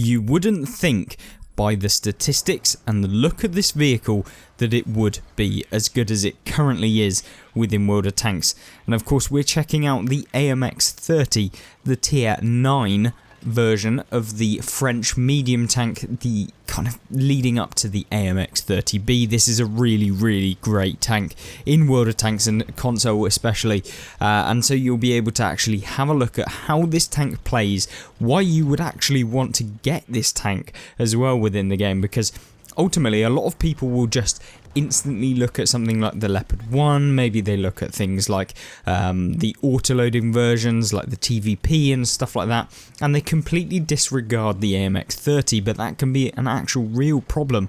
you wouldn't think by the statistics and the look of this vehicle that it would be as good as it currently is within World of Tanks. And of course we're checking out the AMX 30, the tier 9 version of the French medium tank, the kind of leading up to the AMX 30B. This is a really great tank in World of Tanks and console especially, and so you'll be able to actually have a look at how this tank plays, why you would actually want to get this tank as well within the game, because ultimately a lot of people will just instantly look at something like the Leopard 1, maybe they look at things like the autoloading versions like the TVP and stuff like that, and they completely disregard the AMX 30, but that can be an actual real problem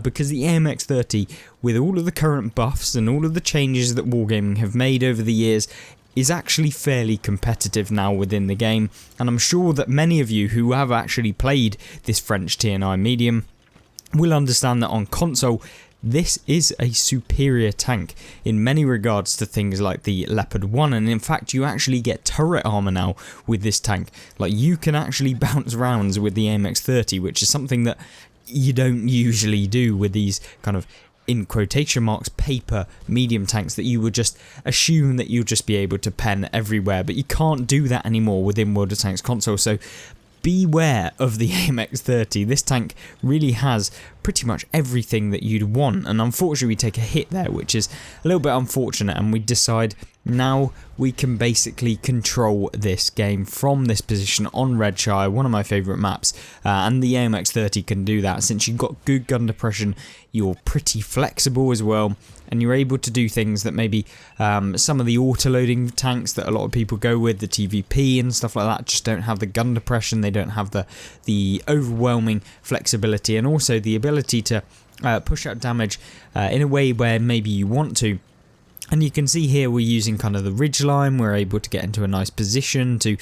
because the AMX 30, with all of the current buffs and all of the changes that Wargaming have made over the years, is actually fairly competitive now within the game, and I'm sure that many of you who have actually played this French tier 9 medium will understand that on console this is a superior tank in many regards to things like the Leopard 1, and in fact you actually get turret armor now with this tank. Like, you can actually bounce rounds with the AMX 30, which is something that you don't usually do with these kind of, in quotation marks, paper medium tanks that you would just assume that you'll just be able to pen everywhere, but you can't do that anymore within World of Tanks console. So beware of the AMX 30. This tank really has pretty much everything that you'd want, and unfortunately we take a hit there, which is a little bit unfortunate, and we decide now we can basically control this game from this position on Redshire, one of my favourite maps, and the AMX 30 can do that. Since you've got good gun depression, you're pretty flexible as well, and you're able to do things that maybe some of the autoloading tanks that a lot of people go with, the TVP and stuff like that, just don't have the gun depression, they don't have the overwhelming flexibility, and also the ability to push out damage in a way where maybe you want to. And you can see here we're using kind of the ridgeline, we're able to get into a nice position to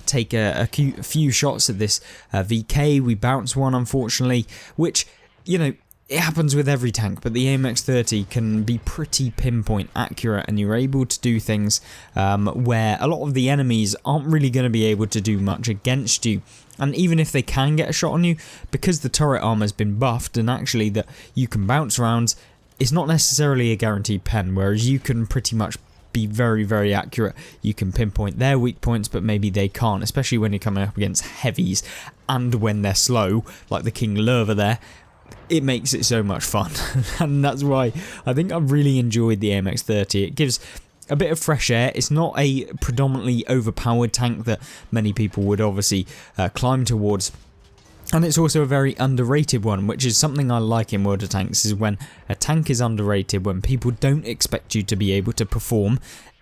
take a few shots at this VK. We bounce one, unfortunately, which, you know, it happens with every tank, but the AMX 30 can be pretty pinpoint accurate, and you're able to do things where a lot of the enemies aren't really going to be able to do much against you. And even if they can get a shot on you, because the turret armor has been buffed and actually that you can bounce rounds, it's not necessarily a guaranteed pen, whereas you can pretty much be very accurate. You can pinpoint their weak points, but maybe they can't, especially when you're coming up against heavies and when they're slow, like the King Lurva there. It makes it so much fun, and that's why I think I've really enjoyed the AMX 30. It gives a bit of fresh air. It's not a predominantly overpowered tank that many people would obviously climb towards. And it's also a very underrated one, which is something I like in World of Tanks, is when a tank is underrated, when people don't expect you to be able to perform.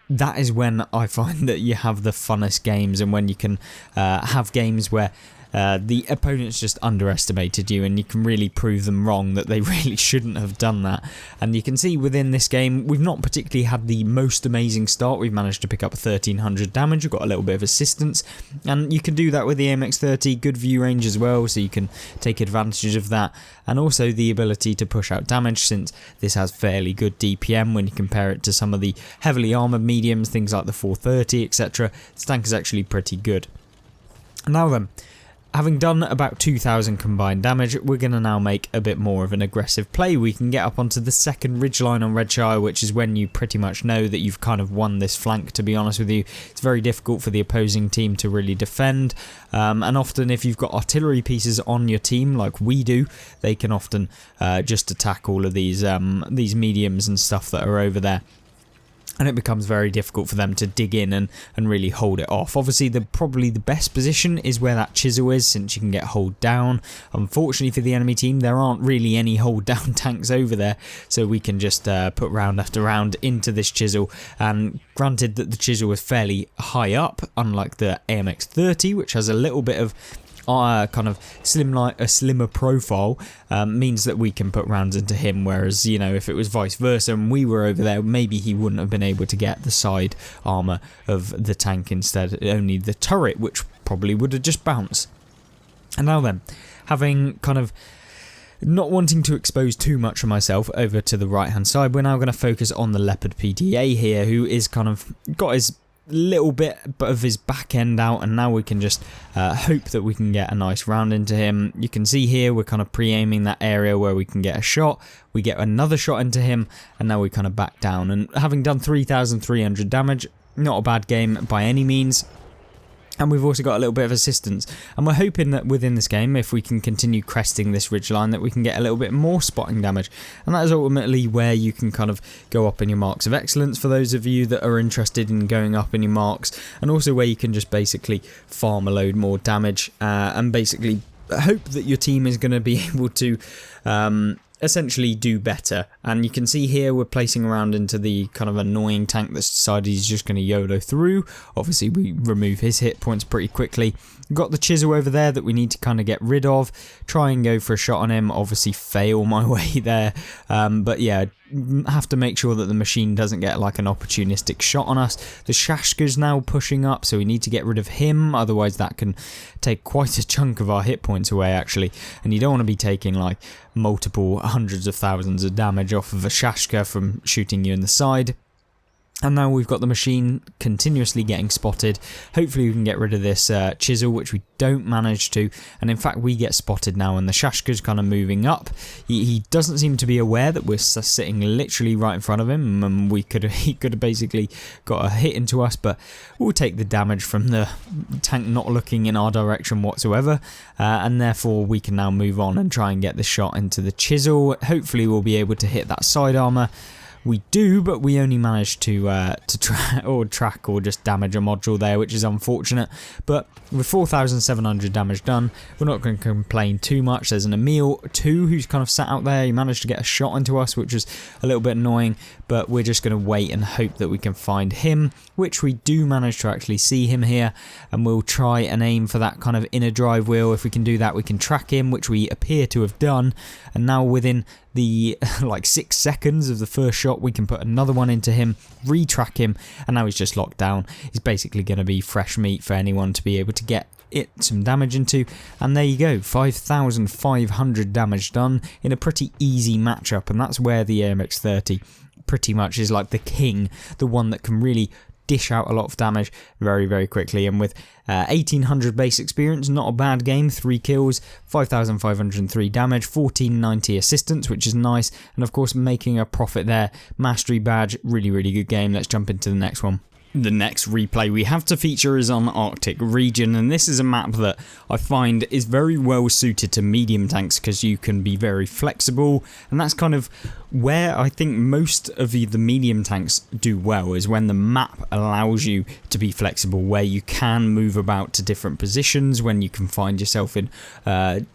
That is when I find that you have the funnest games, and when you can have games where the opponents just underestimated you, and you can really prove them wrong that they really shouldn't have done that. And you can see within this game we've not particularly had the most amazing start. We've managed to pick up 1300 damage, we've got a little bit of assistance, and you can do that with the AMX 30, good view range as well, so you can take advantage of that, and also the ability to push out damage, since this has fairly good DPM when you compare it to some of the heavily armoured mediums, things like the 430, etc. This tank is actually pretty good. Now then, having done about 2000 combined damage, we're going to now make a bit more of an aggressive play. We can get up onto the second ridgeline on Redshire, which is when you pretty much know that you've kind of won this flank, to be honest with you. It's very difficult for the opposing team to really defend, and often if you've got artillery pieces on your team, like we do, they can often just attack all of these mediums and stuff that are over there. And it becomes very difficult for them to dig in and really hold it off. Obviously, probably the best position is where that chisel is, since you can get hold down. Unfortunately for the enemy team, there aren't really any hold down tanks over there, so we can just put round after round into this chisel. And granted that the chisel is fairly high up, unlike the AMX 30, which has a little bit of kind of slimmer profile, means that we can put rounds into him, whereas, you know, if it was vice versa and we were over there, maybe he wouldn't have been able to get the side armor of the tank, instead only the turret, which probably would have just bounced. And now then, having kind of not wanting to expose too much of myself over to the right hand side, we're now going to focus on the Leopard PDA here, who is kind of got his little bit of his back end out, and now we can just hope that we can get a nice round into him. You can see here we're kind of pre-aiming that area where we can get a shot. We get another shot into him, and now we kind of back down. And having done 3,300 damage, not a bad game by any means. And we've also got a little bit of assistance, and we're hoping that within this game, if we can continue cresting this ridgeline, that we can get a little bit more spotting damage. And that is ultimately where you can kind of go up in your marks of excellence for those of you that are interested in going up in your marks, and also where you can just basically farm a load more damage and basically hope that your team is going to be able to essentially do better. And you can see here we're placing around into the kind of annoying tank that's decided he's just going to YOLO through. Obviously we remove his hit points pretty quickly. We've got the chisel over there that we need to kind of get rid of. Try and go for a shot on him, obviously fail my way there, but yeah, have to make sure that the machine doesn't get like an opportunistic shot on us. The Shashka's now pushing up, so we need to get rid of him, otherwise that can take quite a chunk of our hit points away actually, and you don't want to be taking like multiple hundreds of thousands of damage off of a Shashka from shooting you in the side. And now we've got the machine continuously getting spotted. Hopefully we can get rid of this chisel, which we don't manage to. And in fact we get spotted now, and the Shashka's kind of moving up. He doesn't seem to be aware that we're sitting literally right in front of him, and he could have basically got a hit into us, but we'll take the damage from the tank not looking in our direction whatsoever. And therefore we can now move on and try and get the shot into the chisel. Hopefully we'll be able to hit that side armor. We do, but we only managed to track or just damage a module there, which is unfortunate. But with 4,700 damage done, we're not going to complain too much. There's an Emil too who's kind of sat out there. He managed to get a shot into us, which was a little bit annoying, but we're just going to wait and hope that we can find him, which we do manage to actually see him here, and we'll try and aim for that kind of inner drive wheel. If we can do that, we can track him, which we appear to have done, and now within the like 6 seconds of the first shot we can put another one into him, retrack him, and now he's just locked down. He's basically going to be fresh meat for anyone to be able to get some damage into, and there you go, 5,500 damage done in a pretty easy matchup. And that's where the AMX-30 pretty much is like the king, the one that can really dish out a lot of damage very, very quickly. And with 1,800 base experience, not a bad game. 3 kills, 5,503 damage, 1,490 assistance, which is nice, and of course making a profit there. Mastery badge, really, really good game. Let's jump into the next one. The next replay we have to feature is on Arctic region, and this is a map that I find is very well suited to medium tanks because you can be very flexible, and that's kind of where I think most of the medium tanks do well, is when the map allows you to be flexible, where you can move about to different positions, when you can find yourself in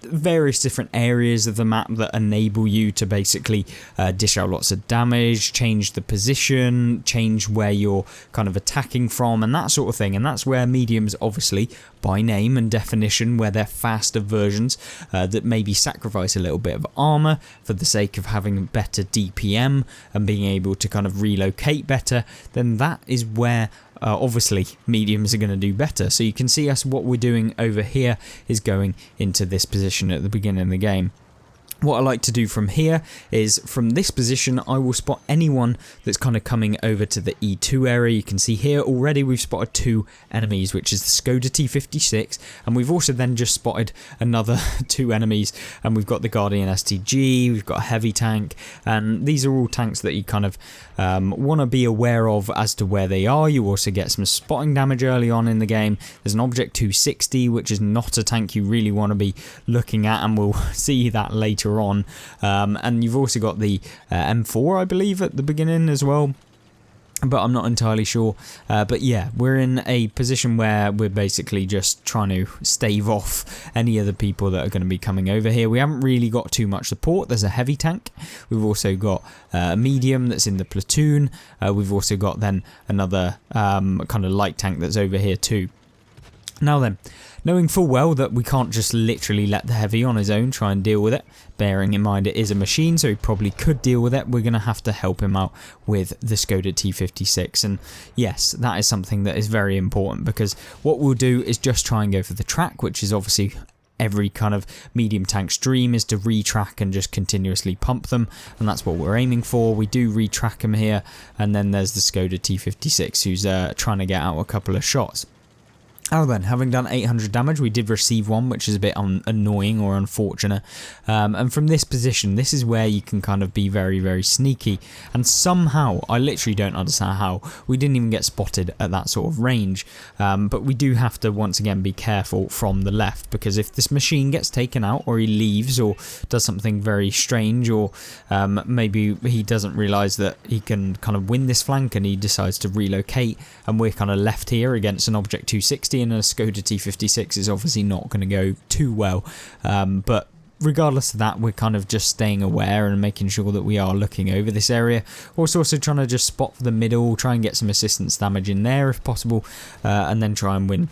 various different areas of the map that enable you to basically dish out lots of damage, change the position, change where you're kind of attacking from, and that sort of thing. And that's where mediums, obviously by name and definition, where they're faster versions that maybe sacrifice a little bit of armor for the sake of having better DPM and being able to kind of relocate better, then that is where obviously mediums are going to do better. So you can see us, what we're doing over here is going into this position at the beginning of the game. What I like to do from here is, from this position, I will spot anyone that's kind of coming over to the E2 area. You can see here already we've spotted 2 enemies, which is the Skoda T56, and we've also then just spotted another 2 enemies, and we've got the Guardian STG, we've got a heavy tank, and these are all tanks that you kind of want to be aware of as to where they are. You also get some spotting damage early on in the game. There's an Object 260, which is not a tank you really want to be looking at, and we'll see that later on. And you've also got the M4, I believe, at the beginning as well, but I'm not entirely sure. But yeah, we're in a position where we're basically just trying to stave off any of the people that are going to be coming over here. We haven't really got too much support. There's a heavy tank. We've also got a medium that's in the platoon. We've also got then another kind of light tank that's over here too. Now then, knowing full well that we can't just literally let the heavy on his own try and deal with it, bearing in mind it is a machine, so he probably could deal with it, we're going to have to help him out with the Skoda T56. And yes, that is something that is very important, because what we'll do is just try and go for the track, which is obviously every kind of medium tank's dream is to retrack and just continuously pump them, and that's what we're aiming for. We do retrack them here, and then there's the Skoda T56 who's trying to get out a couple of shots. Now then, having done 800 damage, we did receive one, which is a bit annoying or unfortunate. And from this position, this is where you can kind of be very, very sneaky. And somehow, I literally don't understand how, we didn't even get spotted at that sort of range. But we do have to, once again, be careful from the left, because if this machine gets taken out, or he leaves, or does something very strange, or maybe he doesn't realise that he can kind of win this flank and he decides to relocate, and we're kind of left here against an Object 260, and a Skoda T56 is obviously not going to go too well, but regardless of that, we're kind of just staying aware and making sure that we are looking over this area. Also trying to just spot the middle, try and get some assistance damage in there if possible, and then try and win.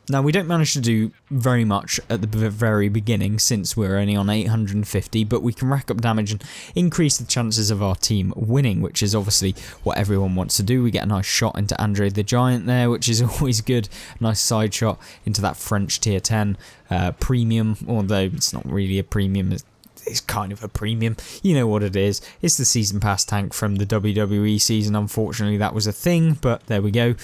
Now, we don't manage to do very much at the very beginning since we're only on 850, but we can rack up damage and increase the chances of our team winning, which is obviously what everyone wants to do. We get a nice shot into Andre the Giant there, which is always good. A nice side shot into that French tier 10 premium, although it's not really a premium. It's kind of a premium, you know what it is. It's the season pass tank from the WWE season. Unfortunately, that was a thing, but there we go.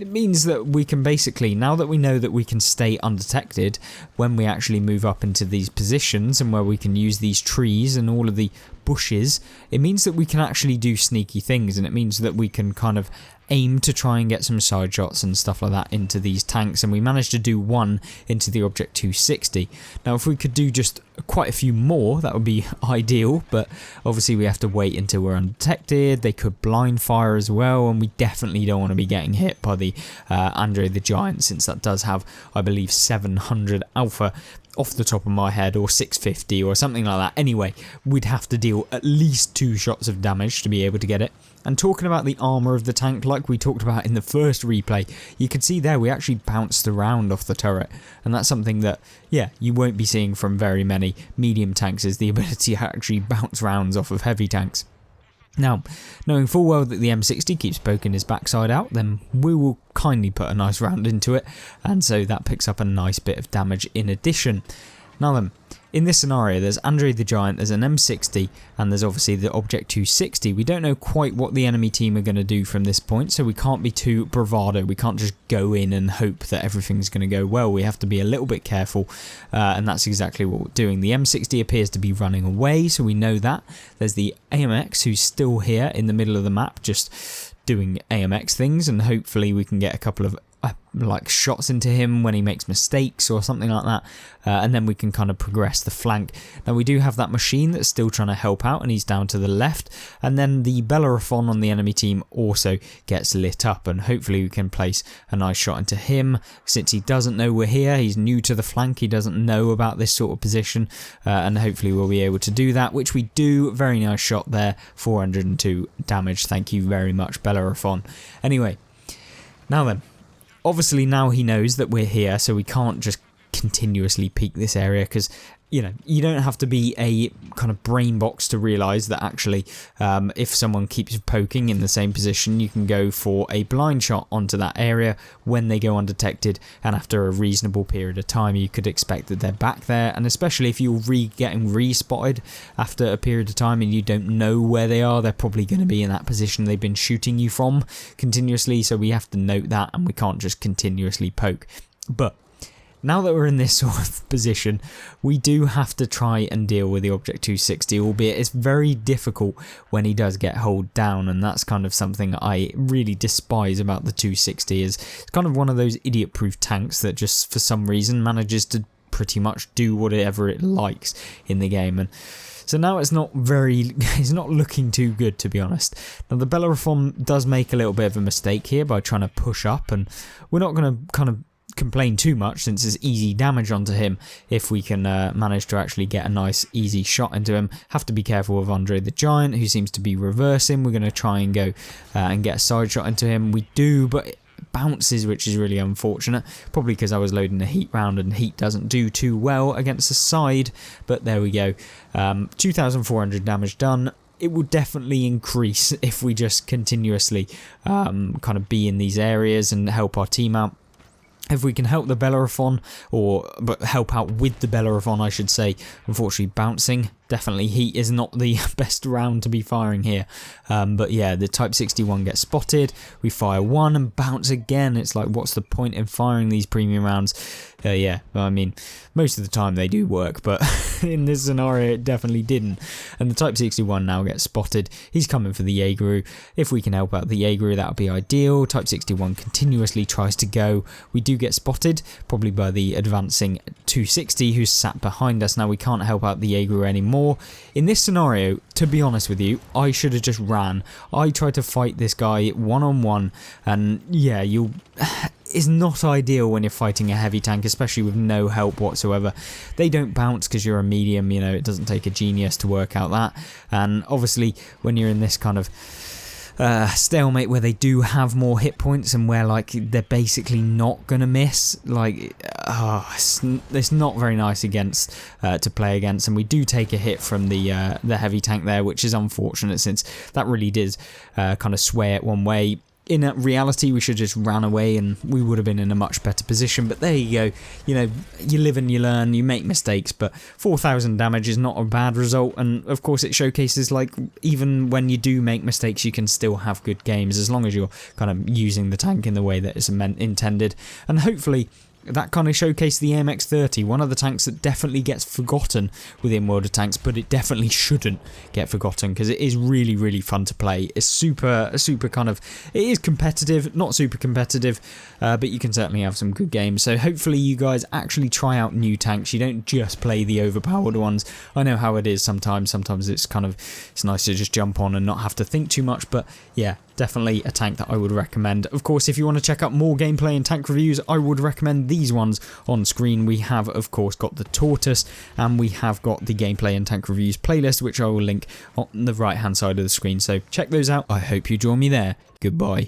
It means that we can basically, now that we know that we can stay undetected when we actually move up into these positions and where we can use these trees and all of the bushes, it means that we can actually do sneaky things, and it means that we can kind of aim to try and get some side shots and stuff like that into these tanks, and we managed to do one into the Object 260. Now, if we could do just quite a few more, that would be ideal, but obviously we have to wait until we're undetected. They could blind fire as well, and we definitely don't want to be getting hit by the Andre the Giant, since that does have, I believe, 700 alpha off the top of my head, or 650 or something like that. Anyway, we'd have to deal at least 2 shots of damage to be able to get it. And talking about the armour of the tank, like we talked about in the first replay, you can see there we actually bounced around off the turret, and that's something that, yeah, you won't be seeing from very many medium tanks, is the ability to actually bounce rounds off of heavy tanks. Now, knowing full well that the M60 keeps poking his backside out, then we will kindly put a nice round into it, and so that picks up a nice bit of damage in addition. Now then, in this scenario, there's Andre the Giant, there's an M60, and there's obviously the Object 260. We don't know quite what the enemy team are going to do from this point, so we can't be too bravado. We can't just go in and hope that everything's going to go well. We have to be a little bit careful, and that's exactly what we're doing. The M60 appears to be running away, so we know that. There's the AMX, who's still here in the middle of the map, just doing AMX things, and hopefully we can get a couple of like shots into him when he makes mistakes or something like that, and then we can kind of progress the flank. Now, we do have that machine that's still trying to help out, and he's down to the left, and then the Bellerophon on the enemy team also gets lit up, and hopefully we can place a nice shot into him. Since he doesn't know we're here, he's new to the flank, he doesn't know about this sort of position, and hopefully we'll be able to do that, which we do. Very nice shot there, 402 damage. Thank you very much, Bellerophon. Anyway, now then, obviously now he knows that we're here, so we can't just continuously peek this area, because, you know, you don't have to be a kind of brain box to realise that actually if someone keeps poking in the same position, you can go for a blind shot onto that area when they go undetected, and after a reasonable period of time you could expect that they're back there. And especially if you're getting re-spotted after a period of time and you don't know where they are, they're probably going to be in that position they've been shooting you from continuously, so we have to note that, and we can't just continuously poke. But now that we're in this sort of position, we do have to try and deal with the Object 260, albeit it's very difficult when he does get hulled down, and that's kind of something I really despise about the 260, is it's kind of one of those idiot-proof tanks that just for some reason manages to pretty much do whatever it likes in the game. And so now it's not looking too good, to be honest. Now, the Bellerophon does make a little bit of a mistake here by trying to push up, and we're not going to kind of complain too much since it's easy damage onto him if we can manage to actually get a nice easy shot into him. Have to be careful of Andre the Giant, who seems to be reversing. We're going to try and go and get a side shot into him. We do, but it bounces, which is really unfortunate, probably because I was loading a heat round, and heat doesn't do too well against the side, but there we go. 2,400 damage done. It will definitely increase if we just continuously kind of be in these areas and help our team out. If we can help the Bellerophon, but help out with the Bellerophon, I should say. Unfortunately, bouncing. Definitely, heat is not the best round to be firing here. But yeah, the Type 61 gets spotted. We fire one and bounce again. It's like, what's the point in firing these premium rounds? Yeah, I mean, most of the time they do work, but in this scenario it definitely didn't. And the Type 61 now gets spotted. He's coming for the Jaegeru. If we can help out the Jaegeru, that would be ideal. Type 61 continuously tries to go. We do get spotted, probably by the advancing 260 who's sat behind us. Now we can't help out the Jaegeru anymore. In this scenario, to be honest with you, I should have just ran. I tried to fight this guy one-on-one, and yeah, it's not ideal when you're fighting a heavy tank, especially with no help whatsoever. They don't bounce because you're a medium, you know, it doesn't take a genius to work out that. And obviously, when you're in this kind of stalemate where they do have more hit points and where like they're basically not gonna miss, like it's not very nice against to play against. And we do take a hit from the heavy tank there, which is unfortunate since that really did kind of sway it one way. In reality, we should just ran away and we would have been in a much better position. But there you go. You know, you live and you learn, you make mistakes. But 4,000 damage is not a bad result. And of course, it showcases like even when you do make mistakes, you can still have good games as long as you're kind of using the tank in the way that it's intended. And hopefully that kind of showcased the AMX-30, one of the tanks that definitely gets forgotten within World of Tanks, but it definitely shouldn't get forgotten because it is really, really fun to play. It's super kind of, it is competitive, not super competitive, but you can certainly have some good games. So hopefully you guys actually try out new tanks. You don't just play the overpowered ones. I know how it is sometimes. Sometimes it's kind of, it's nice to just jump on and not have to think too much, but yeah, definitely a tank that I would recommend. Of course, if you want to check out more gameplay and tank reviews, I would recommend these ones on screen. We have, of course, got the Tortoise, and we have got the gameplay and tank reviews playlist, which I will link on the right hand side of the screen. So check those out. I hope you join me there. Goodbye.